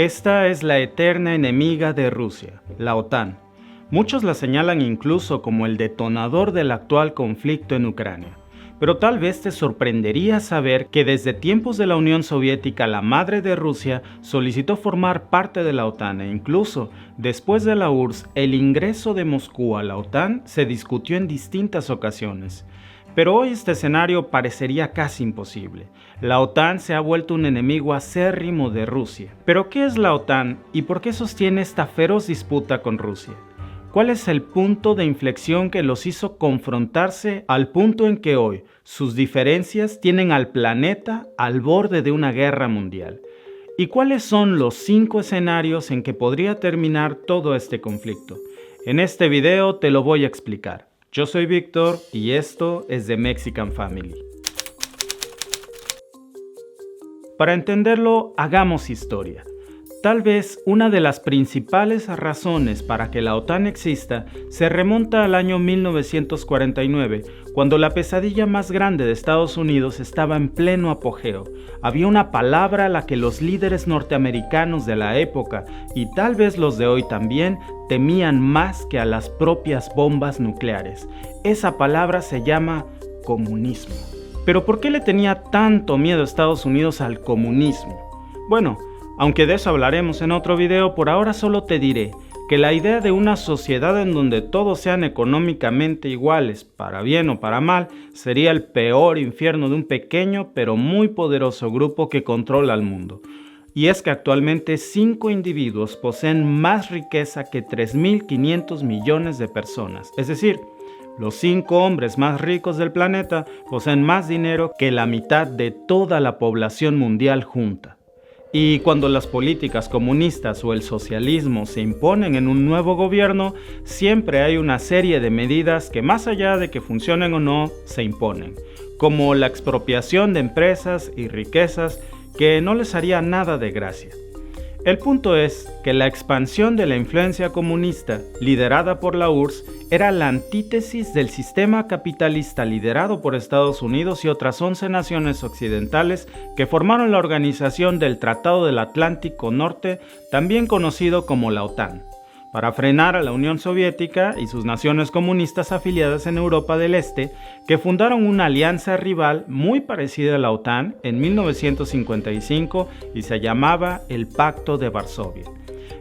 Esta es la eterna enemiga de Rusia, la OTAN. Muchos la señalan incluso como el detonador del actual conflicto en Ucrania. Pero tal vez te sorprendería saber que desde tiempos de la Unión Soviética, la madre de Rusia solicitó formar parte de la OTAN e incluso, después de la URSS, el ingreso de Moscú a la OTAN se discutió en distintas ocasiones. Pero hoy este escenario parecería casi imposible. La OTAN se ha vuelto un enemigo acérrimo de Rusia. ¿Pero qué es la OTAN y por qué sostiene esta feroz disputa con Rusia? ¿Cuál es el punto de inflexión que los hizo confrontarse al punto en que hoy sus diferencias tienen al planeta al borde de una guerra mundial? ¿Y cuáles son los 5 escenarios en que podría terminar todo este conflicto? En este video te lo voy a explicar. Yo soy Víctor y esto es The Mexican Family. Para entenderlo, hagamos historia. Tal vez una de las principales razones para que la OTAN exista se remonta al año 1949, cuando la pesadilla más grande de Estados Unidos estaba en pleno apogeo. Había una palabra a la que los líderes norteamericanos de la época, y tal vez los de hoy también, temían más que a las propias bombas nucleares. Esa palabra se llama comunismo. ¿Pero por qué le tenía tanto miedo a Estados Unidos al comunismo? Bueno, aunque de eso hablaremos en otro video, por ahora solo te diré que la idea de una sociedad en donde todos sean económicamente iguales, para bien o para mal, sería el peor infierno de un pequeño pero muy poderoso grupo que controla al mundo. Y es que actualmente 5 individuos poseen más riqueza que 3.500 millones de personas. Es decir, los 5 hombres más ricos del planeta poseen más dinero que la mitad de toda la población mundial junta. Y cuando las políticas comunistas o el socialismo se imponen en un nuevo gobierno, siempre hay una serie de medidas que, más allá de que funcionen o no, se imponen, como la expropiación de empresas y riquezas que no les haría nada de gracia. El punto es que la expansión de la influencia comunista, liderada por la URSS, era la antítesis del sistema capitalista liderado por Estados Unidos y otras 11 naciones occidentales que formaron la organización del Tratado del Atlántico Norte, también conocido como la OTAN, para frenar a la Unión Soviética y sus naciones comunistas afiliadas en Europa del Este, que fundaron una alianza rival muy parecida a la OTAN en 1955 y se llamaba el Pacto de Varsovia.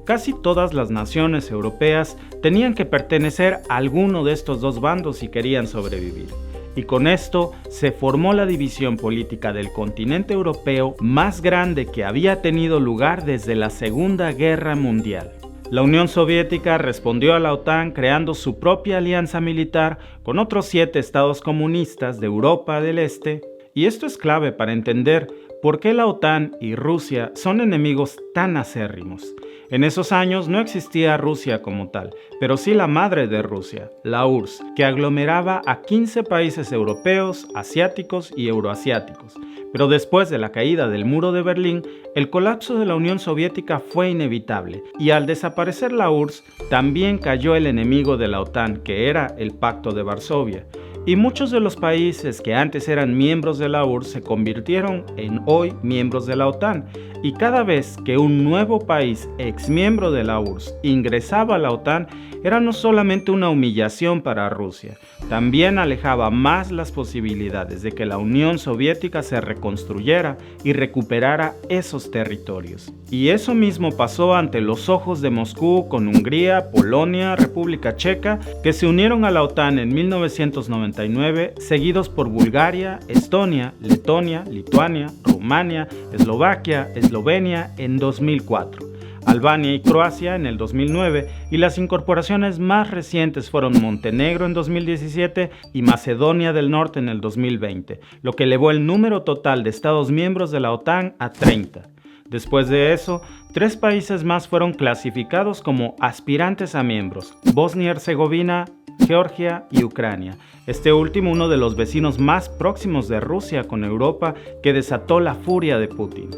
Casi todas las naciones europeas tenían que pertenecer a alguno de estos dos bandos si querían sobrevivir. Y con esto se formó la división política del continente europeo más grande que había tenido lugar desde la Segunda Guerra Mundial. La Unión Soviética respondió a la OTAN creando su propia alianza militar con otros 7 estados comunistas de Europa del Este, y esto es clave para entender por qué la OTAN y Rusia son enemigos tan acérrimos. En esos años no existía Rusia como tal, pero sí la madre de Rusia, la URSS, que aglomeraba a 15 países europeos, asiáticos y euroasiáticos. Pero después de la caída del muro de Berlín, el colapso de la Unión Soviética fue inevitable, y al desaparecer la URSS, también cayó el enemigo de la OTAN, que era el Pacto de Varsovia. Y muchos de los países que antes eran miembros de la URSS se convirtieron en hoy miembros de la OTAN. Y cada vez que un nuevo país exmiembro de la URSS ingresaba a la OTAN, era no solamente una humillación para Rusia, también alejaba más las posibilidades de que la Unión Soviética se reconstruyera y recuperara esos territorios. Y eso mismo pasó ante los ojos de Moscú con Hungría, Polonia, República Checa, que se unieron a la OTAN en 1999, seguidos por Bulgaria, Estonia, Letonia, Lituania, Rumania, Eslovaquia, Eslovenia en 2004. Albania y Croacia en el 2009, y las incorporaciones más recientes fueron Montenegro en 2017 y Macedonia del Norte en el 2020, lo que elevó el número total de estados miembros de la OTAN a 30. Después de eso, 3 países más fueron clasificados como aspirantes a miembros: Bosnia y Herzegovina, Georgia y Ucrania. Este último uno de los vecinos más próximos de Rusia con Europa, que desató la furia de Putin.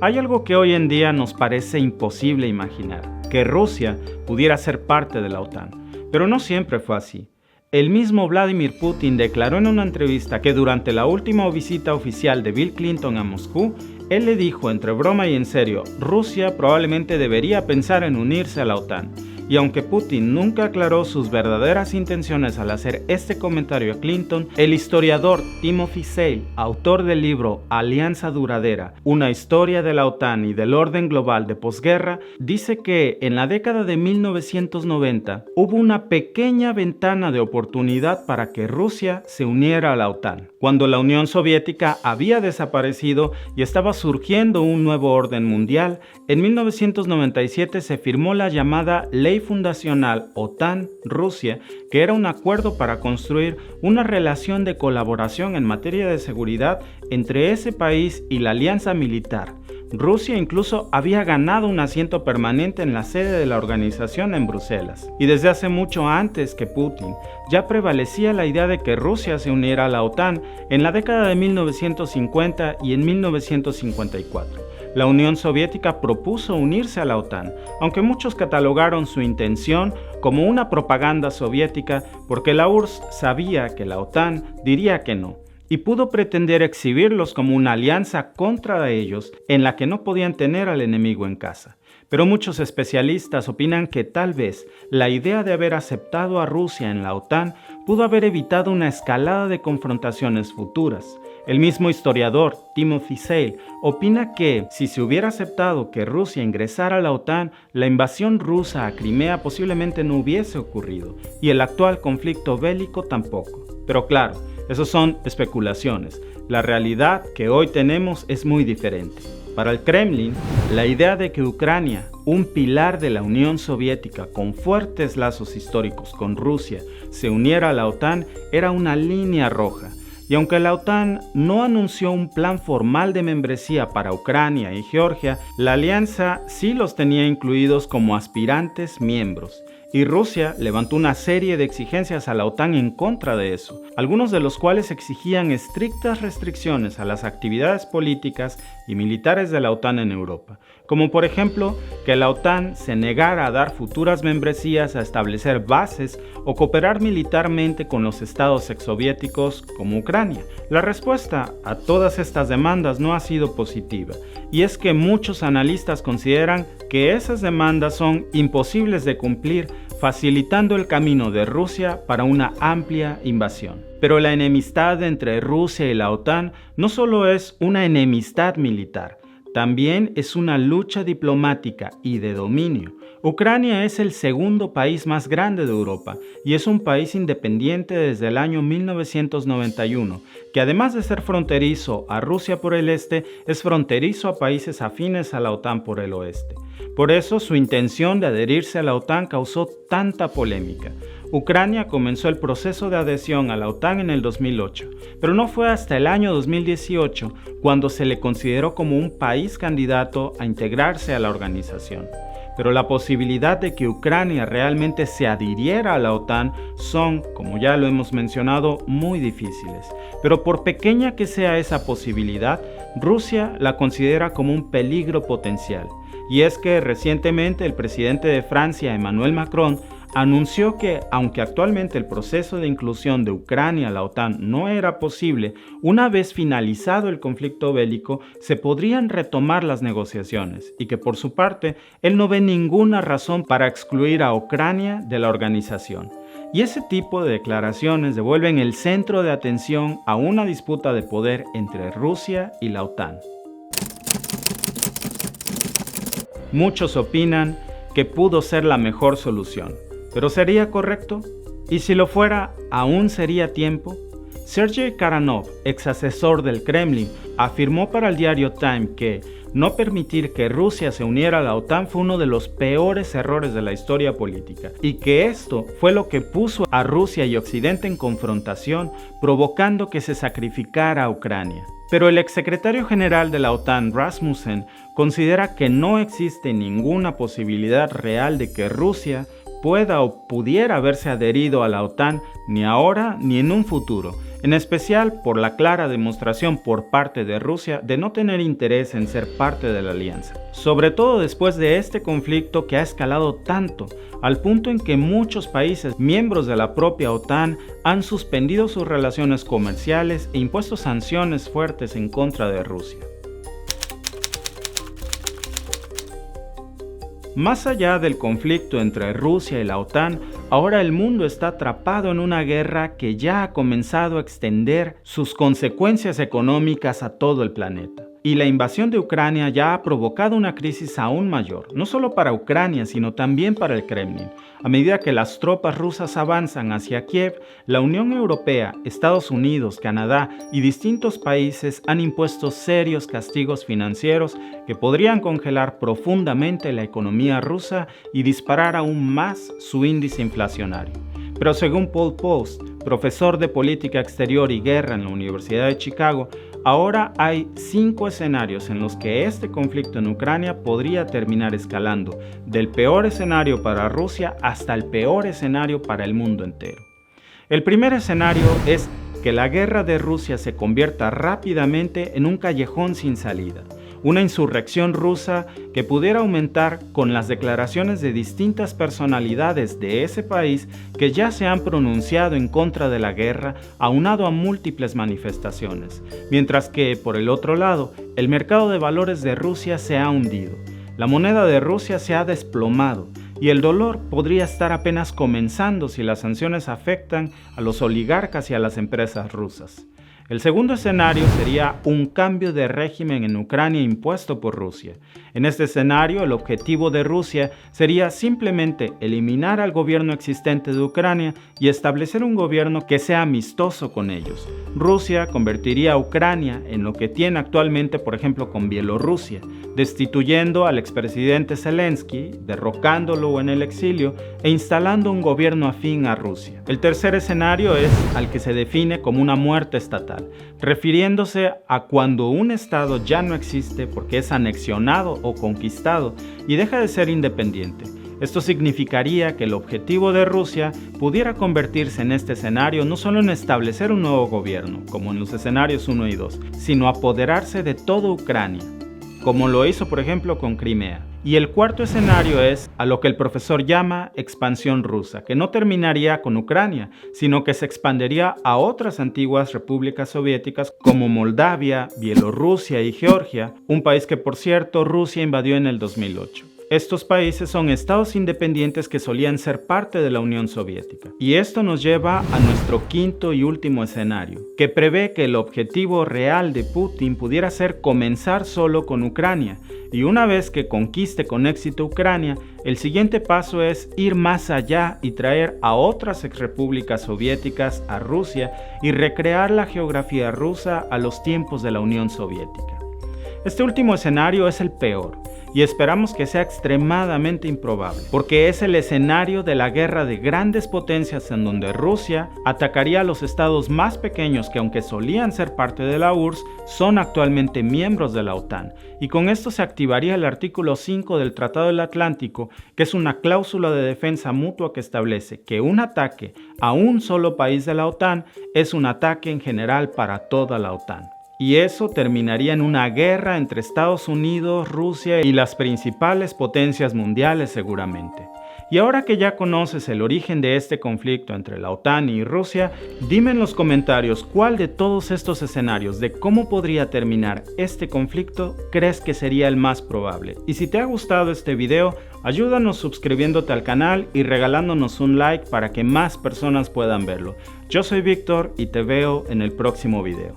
Hay algo que hoy en día nos parece imposible imaginar, que Rusia pudiera ser parte de la OTAN, pero no siempre fue así. el mismo Vladimir Putin declaró en una entrevista que durante la última visita oficial de Bill Clinton a Moscú, él le dijo entre broma y en serio, Rusia probablemente debería pensar en unirse a la OTAN. Y aunque Putin nunca aclaró sus verdaderas intenciones al hacer este comentario a Clinton, el historiador Timothy Sale, autor del libro Alianza Duradera, una historia de la OTAN y del orden global de posguerra, dice que en la década de 1990 hubo una pequeña ventana de oportunidad para que Rusia se uniera a la OTAN, cuando la Unión Soviética había desaparecido y estaba surgiendo un nuevo orden mundial. En 1997 se firmó la llamada Ley Fundacional OTAN-Rusia, que era un acuerdo para construir una relación de colaboración en materia de seguridad entre ese país y la alianza militar. Rusia incluso había ganado un asiento permanente en la sede de la organización en Bruselas. Y desde hace mucho antes que Putin, ya prevalecía la idea de que Rusia se uniera a la OTAN en la década de 1950 y en 1954. La Unión Soviética propuso unirse a la OTAN, aunque muchos catalogaron su intención como una propaganda soviética porque la URSS sabía que la OTAN diría que no, y pudo pretender exhibirlos como una alianza contra ellos en la que no podían tener al enemigo en casa. Pero muchos especialistas opinan que tal vez la idea de haber aceptado a Rusia en la OTAN pudo haber evitado una escalada de confrontaciones futuras. El mismo historiador Timothy Sale opina que si se hubiera aceptado que Rusia ingresara a la OTAN, la invasión rusa a Crimea posiblemente no hubiese ocurrido y el actual conflicto bélico tampoco. Pero claro, esos son especulaciones. La realidad que hoy tenemos es muy diferente. Para el Kremlin, la idea de que Ucrania, un pilar de la Unión Soviética con fuertes lazos históricos con Rusia, se uniera a la OTAN era una línea roja. Y aunque la OTAN no anunció un plan formal de membresía para Ucrania y Georgia, la alianza sí los tenía incluidos como aspirantes miembros. Y Rusia levantó una serie de exigencias a la OTAN en contra de eso, algunos de los cuales exigían estrictas restricciones a las actividades políticas y militares de la OTAN en Europa, como por ejemplo que la OTAN se negara a dar futuras membresías, a establecer bases o cooperar militarmente con los estados exsoviéticos como Ucrania. La respuesta a todas estas demandas no ha sido positiva, y es que muchos analistas consideran que esas demandas son imposibles de cumplir, facilitando el camino de Rusia para una amplia invasión. Pero la enemistad entre Rusia y la OTAN no solo es una enemistad militar, también es una lucha diplomática y de dominio. Ucrania es el segundo país más grande de Europa y es un país independiente desde el año 1991, que además de ser fronterizo a Rusia por el este, es fronterizo a países afines a la OTAN por el oeste. Por eso su intención de adherirse a la OTAN causó tanta polémica. Ucrania comenzó el proceso de adhesión a la OTAN en el 2008, pero no fue hasta el año 2018 cuando se le consideró como un país candidato a integrarse a la organización. Pero la posibilidad de que Ucrania realmente se adhiriera a la OTAN son, como ya lo hemos mencionado, muy difíciles. Pero por pequeña que sea esa posibilidad, Rusia la considera como un peligro potencial. Y es que recientemente el presidente de Francia, Emmanuel Macron, anunció que, aunque actualmente el proceso de inclusión de Ucrania a la OTAN no era posible, una vez finalizado el conflicto bélico, se podrían retomar las negociaciones y que por su parte, él no ve ninguna razón para excluir a Ucrania de la organización. Y ese tipo de declaraciones devuelven el centro de atención a una disputa de poder entre Rusia y la OTAN. Muchos opinan que pudo ser la mejor solución. ¿Pero sería correcto? Y si lo fuera, ¿aún sería tiempo? Sergei Karanov, ex asesor del Kremlin, afirmó para el diario Time que no permitir que Rusia se uniera a la OTAN fue uno de los peores errores de la historia política y que esto fue lo que puso a Rusia y Occidente en confrontación, provocando que se sacrificara a Ucrania. Pero el exsecretario general de la OTAN, Rasmussen, considera que no existe ninguna posibilidad real de que Rusia pueda o pudiera haberse adherido a la OTAN ni ahora ni en un futuro, en especial por la clara demostración por parte de Rusia de no tener interés en ser parte de la alianza, sobre todo después de este conflicto que ha escalado tanto, al punto en que muchos países miembros de la propia OTAN han suspendido sus relaciones comerciales e impuesto sanciones fuertes en contra de Rusia. Más allá del conflicto entre Rusia y la OTAN, ahora el mundo está atrapado en una guerra que ya ha comenzado a extender sus consecuencias económicas a todo el planeta. Y la invasión de Ucrania ya ha provocado una crisis aún mayor, no solo para Ucrania, sino también para el Kremlin. A medida que las tropas rusas avanzan hacia Kiev, la Unión Europea, Estados Unidos, Canadá y distintos países han impuesto serios castigos financieros que podrían congelar profundamente la economía rusa y disparar aún más su índice inflacionario. Pero según Paul Post, profesor de Política Exterior y Guerra en la Universidad de Chicago, ahora hay 5 escenarios en los que este conflicto en Ucrania podría terminar escalando, del peor escenario para Rusia hasta el peor escenario para el mundo entero. El primer escenario es que la guerra de Rusia se convierta rápidamente en un callejón sin salida, una insurrección rusa que pudiera aumentar con las declaraciones de distintas personalidades de ese país que ya se han pronunciado en contra de la guerra, aunado a múltiples manifestaciones, mientras que, por el otro lado, el mercado de valores de Rusia se ha hundido, la moneda de Rusia se ha desplomado, y el dolor podría estar apenas comenzando si las sanciones afectan a los oligarcas y a las empresas rusas. El segundo escenario sería un cambio de régimen en Ucrania impuesto por Rusia. En este escenario, el objetivo de Rusia sería simplemente eliminar al gobierno existente de Ucrania y establecer un gobierno que sea amistoso con ellos. Rusia convertiría a Ucrania en lo que tiene actualmente, por ejemplo, con Bielorrusia, destituyendo al expresidente Zelensky, derrocándolo en el exilio e instalando un gobierno afín a Rusia. El tercer escenario es al que se define como una muerte estatal, refiriéndose a cuando un estado ya no existe porque es anexionado o conquistado y deja de ser independiente. Esto significaría que el objetivo de Rusia pudiera convertirse en este escenario no solo en establecer un nuevo gobierno, como en los escenarios 1 y 2, sino apoderarse de toda Ucrania, como lo hizo por ejemplo con Crimea. Y el cuarto escenario es a lo que el profesor llama expansión rusa, que no terminaría con Ucrania, sino que se expandiría a otras antiguas repúblicas soviéticas como Moldavia, Bielorrusia y Georgia, un país que por cierto Rusia invadió en el 2008. Estos países son estados independientes que solían ser parte de la Unión Soviética. Y esto nos lleva a nuestro quinto y último escenario, que prevé que el objetivo real de Putin pudiera ser comenzar solo con Ucrania, y una vez que conquiste con éxito Ucrania, el siguiente paso es ir más allá y traer a otras exrepúblicas soviéticas a Rusia y recrear la geografía rusa a los tiempos de la Unión Soviética. Este último escenario es el peor, y esperamos que sea extremadamente improbable, porque es el escenario de la guerra de grandes potencias en donde Rusia atacaría a los estados más pequeños que, aunque solían ser parte de la URSS, son actualmente miembros de la OTAN, y con esto se activaría el artículo 5 del Tratado del Atlántico, que es una cláusula de defensa mutua que establece que un ataque a un solo país de la OTAN es un ataque en general para toda la OTAN. Y eso terminaría en una guerra entre Estados Unidos, Rusia y las principales potencias mundiales seguramente. Y ahora que ya conoces el origen de este conflicto entre la OTAN y Rusia, dime en los comentarios cuál de todos estos escenarios de cómo podría terminar este conflicto crees que sería el más probable. Y si te ha gustado este video, ayúdanos suscribiéndote al canal y regalándonos un like para que más personas puedan verlo. Yo soy Víctor y te veo en el próximo video.